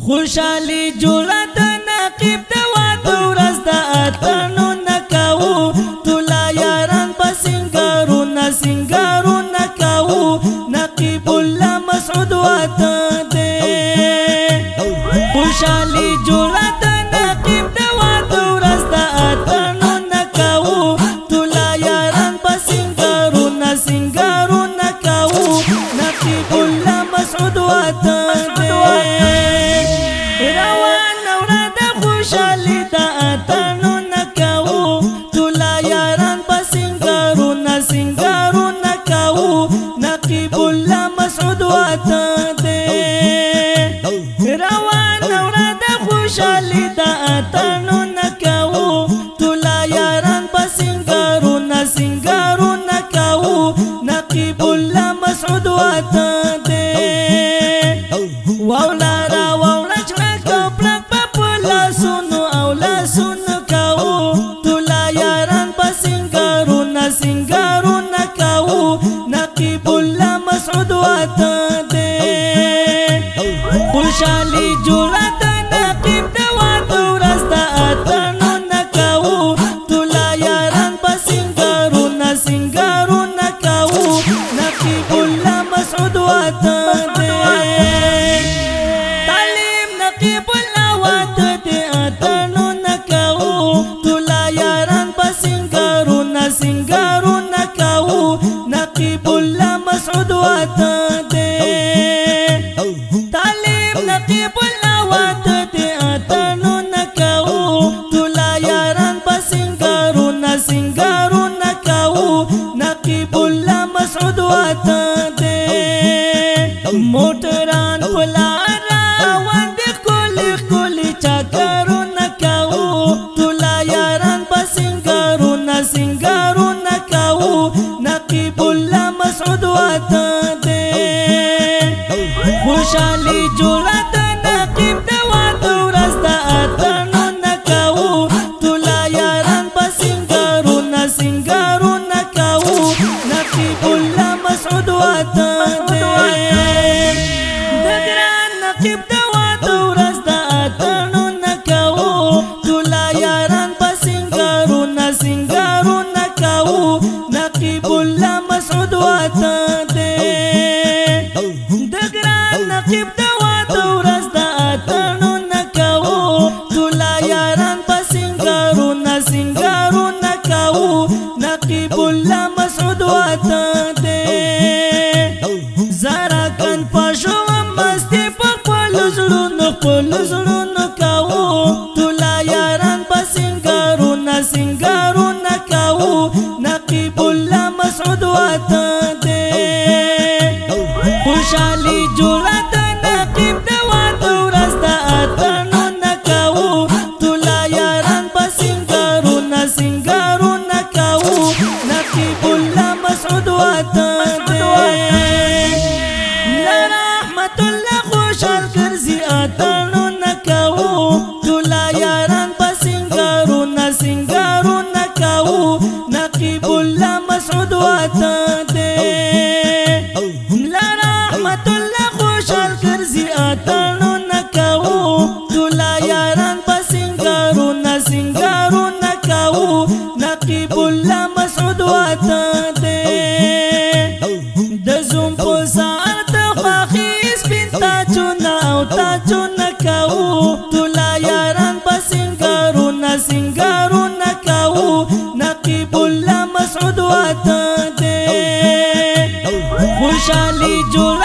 خوشالي جوړه د نقيب د واده ورځ د اتڼو نکاو ټوله یاران په سنګارو نکاو نقيب الله مسعود واده دی خوشالي جوړه د نقيب د واده ورځ د اتڼو نکاو ټوله یاران په سنګارو نکاو نقيب الله مسعود واده دی خوشالي د اتڼو نکاو ټوله یاران په سنګارو نکاو نقيب الله مسعود واده دی روانه ورځ د خوشالي د اتڼو نکاو ټوله یاران په سنګارو نکاو نقيب الله مسعود واده دی واولارا سونو کاو ټوله یاران په سنګارو نکاو نقيب الله مسعود واده دی خوشالي جوړه د نقيب د واده ورځ د اتڼو نکاو ټوله یاران په سنګارو نکاو نقيب الله مسعود واده دی تعلیم نقيب الله واده دی اتڼو ټوله یاران په سنګارو نکاو نقيب الله مسعود واده دی تعلیم نقيب الله واده دی اتڼو نکاو ټوله یاران په سنګارو نکاو نقيب الله مسعود واده دی موټران په لار روان دي ښکلي چاکرو نکاو ټوله یاران په سنګارو نکاو نقيب الله مسعود واده دی خوشالي جوړه د نقيب د واده ورځ د اتڼو نکاو ټوله یاران په سنګارو نکاو نقيب الله مسعود واده دی د ګران نقيب د واده ورځ د اتڼو نکاو ټوله یاران په سنګارو نکاو نقيب الله مسعود واده دی د ګران نقيب د واده ورځ د اتڼو نکاو ټوله یاران په سنګارو نکاو نقيب الله مسعود واده دی زرا کن پښو مستی په خپل زړونو کاو ټوله یاران په سنګارو نکاو نقيب الله مسعود واده دی خوشالي جوړه د نقيب د واده ورځ د اتڼو نکاو ټوله یاران په سنګارو نکاو نقيب الله مسعود واده دی رحمت الله خوشال ګرځي اتڼو نکاو ټوله یاران په سنګارو نکاو نقيب الله مسعود واده دی رحمت الله خوشال ګرځي اتڼو نکاو ټوله یاران په سنګارو نکاو نقيب الله مسعود واده دی د زوم په سار د خوښي سپین تاجونه کاو ټوله یاران په سنګارو نکاو نقيب الله مسعود واده دی خوشالي جوړه